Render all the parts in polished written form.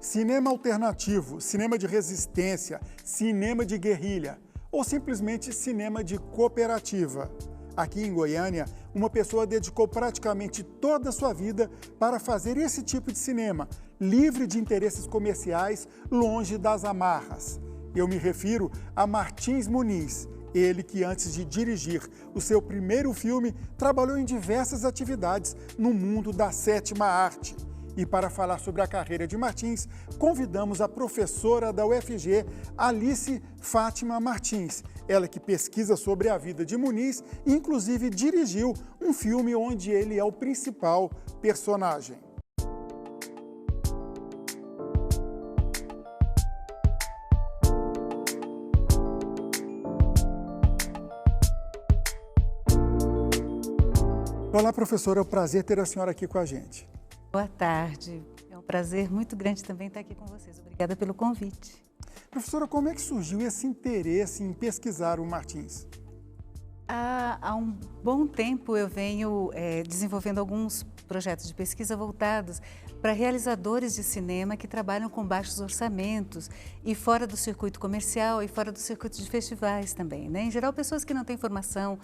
cinema alternativo, cinema de resistência, cinema de guerrilha ou simplesmente cinema de cooperativa. Aqui em Goiânia, uma pessoa dedicou praticamente toda a sua vida para fazer esse tipo de cinema, livre de interesses comerciais, longe das amarras. Eu me refiro a Martins Muniz, ele que antes de dirigir o seu primeiro filme, trabalhou em diversas atividades no mundo da sétima arte. E para falar sobre a carreira de Martins, convidamos a professora da UFG, Alice Fátima Martins. Ela que pesquisa sobre a vida de Muniz e inclusive dirigiu um filme onde ele é o principal personagem. Olá, professora, é um prazer ter a senhora aqui com a gente. Boa tarde, é um prazer muito grande também estar aqui com vocês. Obrigada pelo convite. Professora, como é que surgiu esse interesse em pesquisar o Martins? Há um bom tempo eu venho desenvolvendo alguns projetos de pesquisa voltados para realizadores de cinema que trabalham com baixos orçamentos e fora do circuito comercial e fora do circuito de festivais também, né? Em geral, pessoas que não têm formação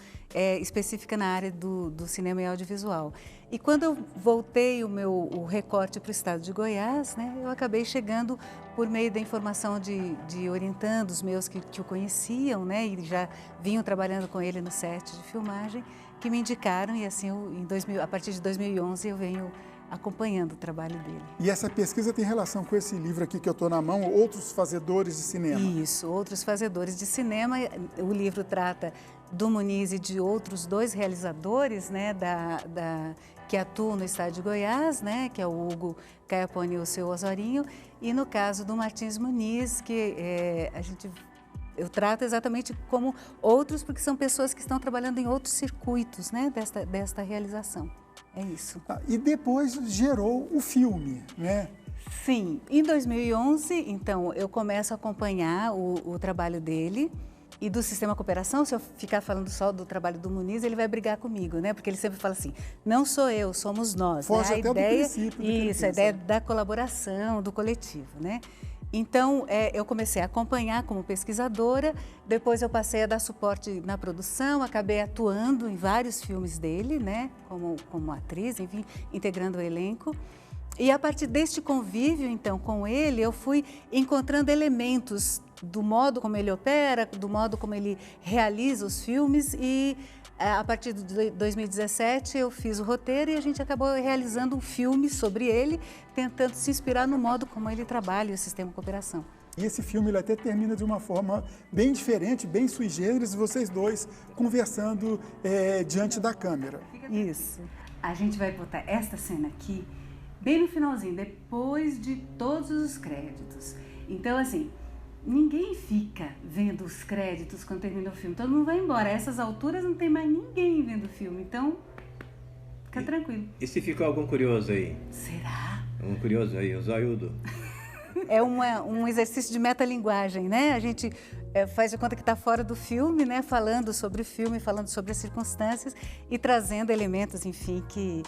específica na área do cinema e audiovisual. E quando eu voltei o recorte para o estado de Goiás, né, eu acabei chegando por meio da informação de orientandos meus que o conheciam, né, e já vinham trabalhando com ele no set de filmagem, que me indicaram e assim, a partir de 2011 eu venho acompanhando o trabalho dele. E essa pesquisa tem relação com esse livro aqui que eu estou na mão, Outros Fazedores de Cinema. Isso, Outros Fazedores de Cinema. O livro trata do Muniz e de outros dois realizadores, né, que atuam no estado de Goiás, né, que é o Hugo Caiapone e o seu Osorinho, e no caso do Martins Muniz, que eu trato exatamente como outros, porque são pessoas que estão trabalhando em outros circuitos, né, desta realização. É isso. E depois gerou o filme, né? Sim. Em 2011, então, eu começo a acompanhar o trabalho dele e do Sistema Cooperação. Se eu ficar falando só do trabalho do Muniz, ele vai brigar comigo, né? Porque ele sempre fala assim, não sou eu, somos nós. Foge né? até do princípio. Isso, a ideia da colaboração, do coletivo, né? Então, eu comecei a acompanhar como pesquisadora, depois eu passei a dar suporte na produção, acabei atuando em vários filmes dele, né, como atriz, enfim, integrando o elenco. E a partir deste convívio, então, com ele, eu fui encontrando elementos do modo como ele opera, do modo como ele realiza os filmes e a partir de 2017 eu fiz o roteiro e a gente acabou realizando um filme sobre ele, tentando se inspirar no modo como ele trabalha o Sistema Cooperação. E esse filme ele até termina de uma forma bem diferente, bem sui generis, vocês dois conversando diante da câmera. Isso. A gente vai botar esta cena aqui bem no finalzinho, depois de todos os créditos. Então, assim, ninguém fica vendo os créditos quando termina o filme. Todo mundo vai embora. A essas alturas não tem mais ninguém vendo o filme. Então, fica tranquilo. E se ficou algum curioso aí? Será? Um curioso aí, o zoiudo. É um exercício de metalinguagem, né? A gente faz de conta que está fora do filme, né? Falando sobre o filme, falando sobre as circunstâncias e trazendo elementos, enfim, que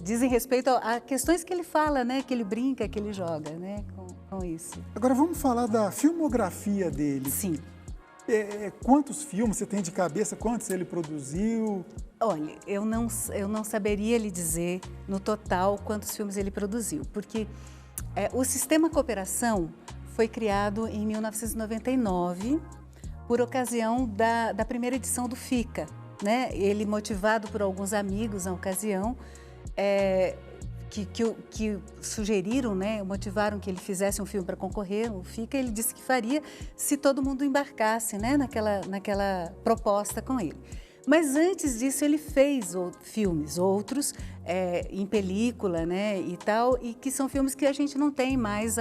dizem respeito a questões que ele fala, né? Que ele brinca, que ele joga, né? Com isso. Agora vamos falar da filmografia dele. Sim. Quantos filmes você tem de cabeça? Quantos ele produziu? Olha, eu não saberia lhe dizer no total quantos filmes ele produziu, porque o Sistema Cooperação foi criado em 1999 por ocasião da primeira edição do FICA, né? Ele, motivado por alguns amigos na ocasião, que sugeriram, né, motivaram que ele fizesse um filme para concorrer, o FICA, ele disse que faria se todo mundo embarcasse, né, naquela proposta com ele. Mas antes disso ele fez filmes, outros em película, né, e tal, e que são filmes que a gente não tem mais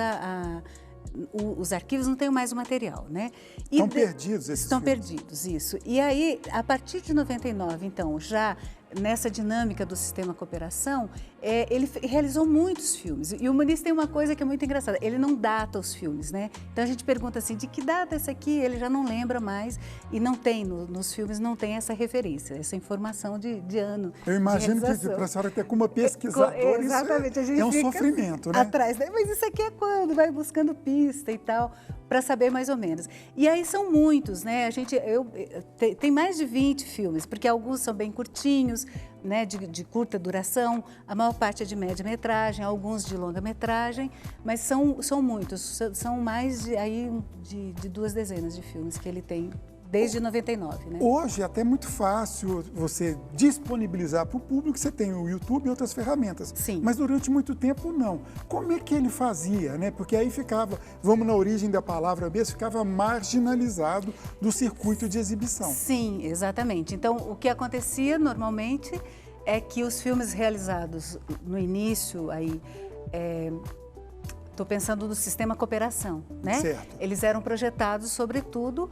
os arquivos não têm mais o material, né? Estão perdidos esses Estão filmes. perdidos, isso. E aí, a partir de 99, então, já nessa dinâmica do Sistema Cooperação, ele realizou muitos filmes. E o Muniz tem uma coisa que é muito engraçada, ele não data os filmes, né? Então a gente pergunta assim, de que data esse aqui? Ele já não lembra mais e não tem, nos filmes não tem essa referência, essa informação de ano. Eu imagino que para a senhora até como uma pesquisadora, exatamente, isso é um sofrimento, né? Atrás, né? Mas isso aqui é quando? Vai buscando pista e tal, para saber mais ou menos. E aí são muitos, né? Tem mais de 20 filmes, porque alguns são bem curtinhos, né, de curta duração, a maior parte é de média-metragem, alguns de longa-metragem, mas são muitos, são mais de 2 dezenas de filmes que ele tem desde 99, né? Hoje é até muito fácil você disponibilizar para o público, você tem o YouTube e outras ferramentas. Sim. Mas durante muito tempo não. Como é que ele fazia, né? Porque aí ficava, vamos na origem da palavra mesmo, ficava marginalizado do circuito de exibição. Sim, exatamente. Então, o que acontecia normalmente é que os filmes realizados no início, estou pensando no sistema cooperação, né? Certo. Eles eram projetados, sobretudo,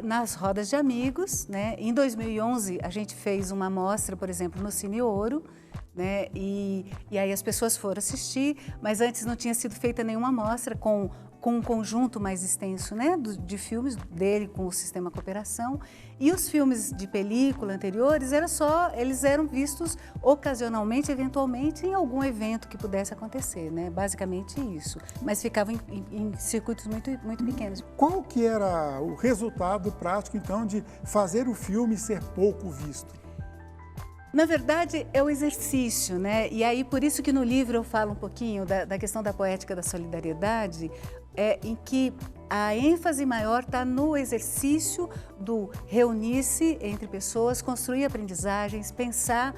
nas rodas de amigos, né? Em 2011, a gente fez uma amostra, por exemplo, no Cine Ouro, né? E aí as pessoas foram assistir, mas antes não tinha sido feita nenhuma amostra com um conjunto mais extenso, né, de filmes dele com o sistema cooperação. E os filmes de película anteriores, eles eram vistos ocasionalmente, eventualmente, em algum evento que pudesse acontecer, né? Basicamente isso. Mas ficavam em circuitos muito, muito pequenos. Qual que era o resultado prático, então, de fazer o filme ser pouco visto? Na verdade, é o exercício, né? E aí, por isso que no livro eu falo um pouquinho da questão da poética da solidariedade, em que a ênfase maior está no exercício do reunir-se entre pessoas, construir aprendizagens, pensar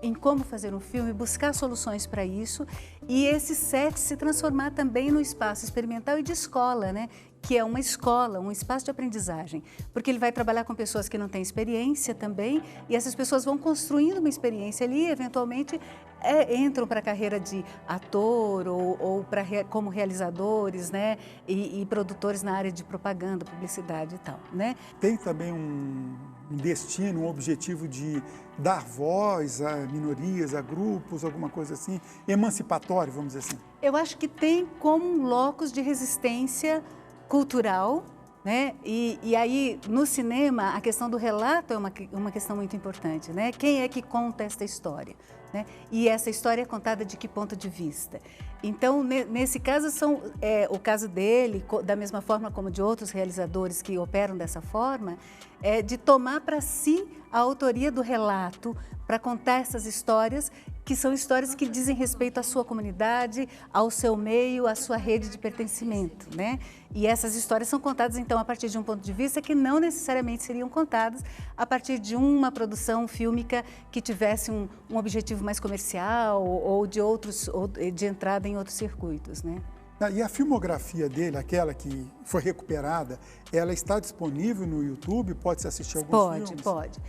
em como fazer um filme, buscar soluções para isso, e esse set se transformar também no espaço experimental e de escola, né? Que é uma escola, um espaço de aprendizagem, porque ele vai trabalhar com pessoas que não têm experiência também, e essas pessoas vão construindo uma experiência ali e, eventualmente, entram para a carreira de ator ou como realizadores, né, e produtores na área de propaganda, publicidade e tal, né? Tem também um destino, um objetivo de dar voz a minorias, a grupos, alguma coisa assim, emancipatório, vamos dizer assim? Eu acho que tem como um locus de resistência cultural, né? E aí, no cinema, a questão do relato é uma questão muito importante, né? Quem é que conta esta história, né? E essa história é contada de que ponto de vista? Então, nesse caso, o caso dele, da mesma forma como de outros realizadores que operam dessa forma, é de tomar para si a autoria do relato, para contar essas histórias, que são histórias que dizem respeito à sua comunidade, ao seu meio, à sua rede de pertencimento, né? E essas histórias são contadas, então, a partir de um ponto de vista que não necessariamente seriam contadas a partir de uma produção fílmica que tivesse um objetivo mais comercial ou de entrada em outros circuitos, né? E a filmografia dele, aquela que foi recuperada, ela está disponível no YouTube? Pode-se assistir alguns filmes? Pode.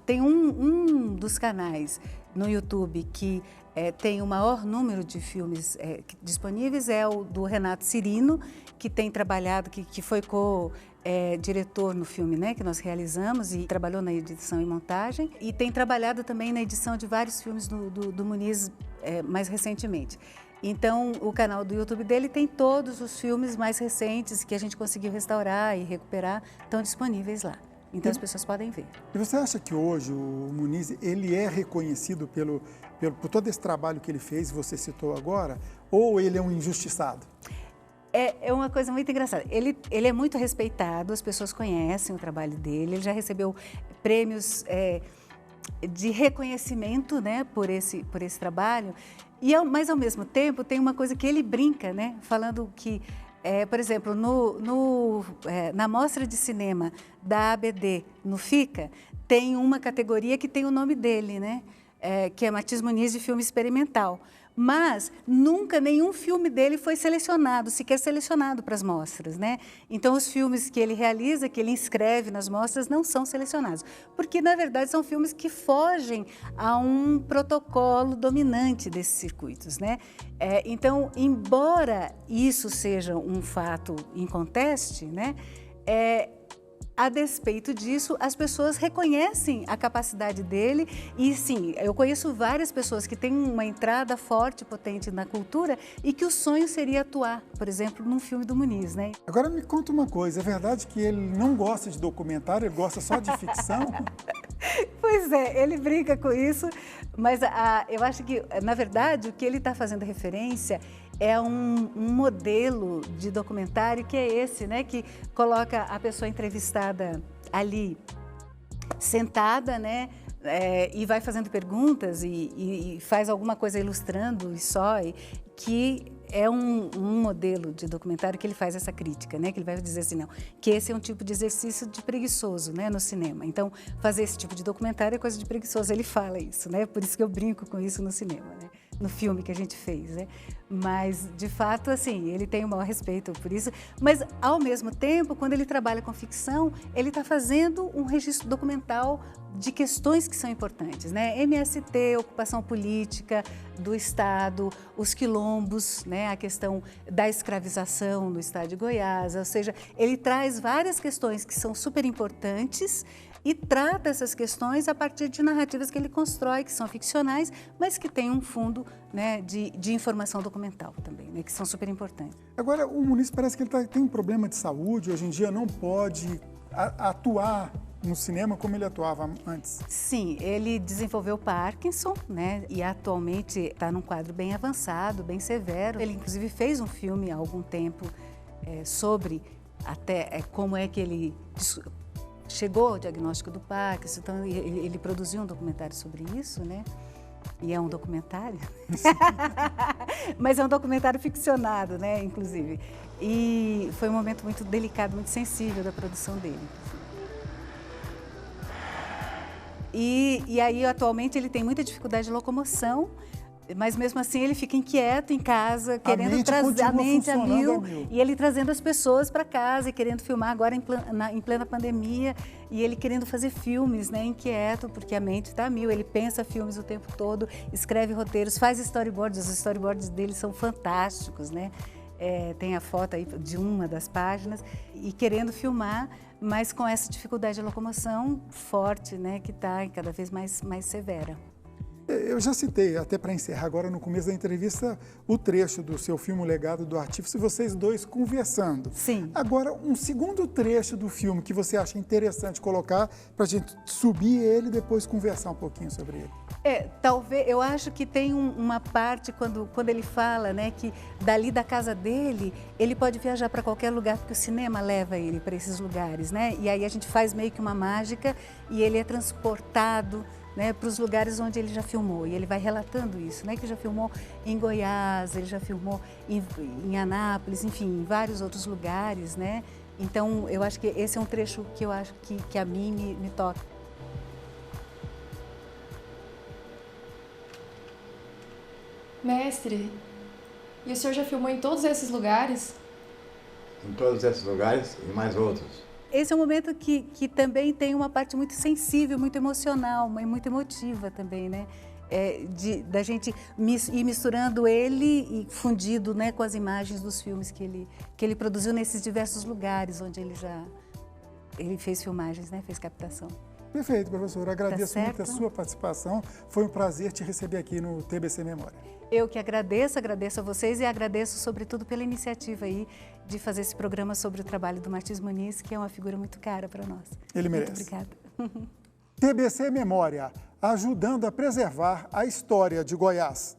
Tem um dos canais no YouTube que tem o maior número de filmes disponíveis, é o do Renato Cirino, que tem trabalhado, que foi diretor no filme, né, que nós realizamos, e trabalhou na edição e montagem, e tem trabalhado também na edição de vários filmes do Muniz mais recentemente. Então, o canal do YouTube dele tem todos os filmes mais recentes que a gente conseguiu restaurar e recuperar, estão disponíveis lá. Então, as pessoas podem ver. E você acha que hoje o Muniz, ele é reconhecido por todo esse trabalho que ele fez, você citou agora, ou ele é um injustiçado? É uma coisa muito engraçada. Ele é muito respeitado, as pessoas conhecem o trabalho dele, ele já recebeu prêmios de reconhecimento, né, por esse trabalho, mas ao mesmo tempo tem uma coisa que ele brinca, né, falando que, por exemplo, na mostra de cinema da ABD, no FICA, tem uma categoria que tem o nome dele, né, que é Matias Muniz de Filme Experimental. Mas nunca nenhum filme dele foi sequer selecionado para as mostras, né? Então, os filmes que ele realiza, que ele inscreve nas mostras, não são selecionados, porque, na verdade, são filmes que fogem a um protocolo dominante desses circuitos, né? Então, embora isso seja um fato inconteste, né? A despeito disso, as pessoas reconhecem a capacidade dele e, sim, eu conheço várias pessoas que têm uma entrada forte, potente na cultura e que o sonho seria atuar, por exemplo, num filme do Muniz, né? Agora me conta uma coisa, é verdade que ele não gosta de documentário, ele gosta só de ficção? Pois é, ele brinca com isso, mas eu acho que, na verdade, o que ele está fazendo referência é um modelo de documentário que é esse, né? Que coloca a pessoa entrevistada ali, sentada, né? E vai fazendo perguntas e faz alguma coisa ilustrando e só, que é um modelo de documentário que ele faz essa crítica, né? Que ele vai dizer assim, não, que esse é um tipo de exercício de preguiçoso, né? No cinema. Então, fazer esse tipo de documentário é coisa de preguiçoso. Ele fala isso, né? Por isso que eu brinco com isso no cinema, né? No filme que a gente fez, né? Mas, de fato, assim, ele tem o maior respeito por isso. Mas, ao mesmo tempo, quando ele trabalha com ficção, ele está fazendo um registro documental de questões que são importantes, né? MST, ocupação política do Estado, os quilombos, né? A questão da escravização no Estado de Goiás, ou seja, ele traz várias questões que são super importantes e trata essas questões a partir de narrativas que ele constrói, que são ficcionais, mas que têm um fundo, né, de informação documental também, né, que são super importantes. Agora, o Muniz parece que ele tem um problema de saúde, hoje em dia não pode atuar no cinema como ele atuava antes. Sim, ele desenvolveu Parkinson, né, e atualmente está num quadro bem avançado, bem severo. Ele, inclusive, fez um filme há algum tempo sobre até como é que ele chegou ao diagnóstico do Parkinson, então ele produziu um documentário sobre isso, né? E é um documentário, mas é um documentário ficcionado, né? Inclusive. E foi um momento muito delicado, muito sensível da produção dele. E aí, atualmente, ele tem muita dificuldade de locomoção, mas mesmo assim ele fica inquieto em casa, querendo trazer a mente a mil, e ele trazendo as pessoas para casa e querendo filmar agora em plena pandemia, e ele querendo fazer filmes, né, inquieto, porque a mente está a mil, ele pensa filmes o tempo todo, escreve roteiros, faz storyboards, os storyboards dele são fantásticos, né? Tem a foto aí de uma das páginas, e querendo filmar, mas com essa dificuldade de locomoção forte, né, que está cada vez mais severa. Eu já citei, até para encerrar agora no começo da entrevista, o trecho do seu filme O Legado do Artífice, vocês dois conversando. Sim. Agora, um segundo trecho do filme que você acha interessante colocar para a gente subir ele e depois conversar um pouquinho sobre ele. Talvez, eu acho que tem uma parte quando ele fala, né, que dali da casa dele, ele pode viajar para qualquer lugar, porque o cinema leva ele para esses lugares, né? E aí a gente faz meio que uma mágica e ele é transportado, né, para os lugares onde ele já filmou, e ele vai relatando isso, né, que já filmou em Goiás, ele já filmou em Anápolis, enfim, em vários outros lugares, né? Então, eu acho que esse é um trecho que eu acho que a mim me toca. Mestre, e o senhor já filmou em todos esses lugares? Em todos esses lugares e mais outros. Esse é um momento que também tem uma parte muito sensível, muito emocional, muito emotiva também, né? Da gente ir misturando ele e fundido, né, com as imagens dos filmes que ele produziu nesses diversos lugares onde ele fez filmagens, né, fez captação. Perfeito, professor. Agradeço muito a sua participação. Foi um prazer te receber aqui no TBC Memória. Eu que agradeço a vocês e agradeço, sobretudo, pela iniciativa aí de fazer esse programa sobre o trabalho do Martins Muniz, que é uma figura muito cara para nós. Ele merece. Muito obrigada. TBC Memória, ajudando a preservar a história de Goiás.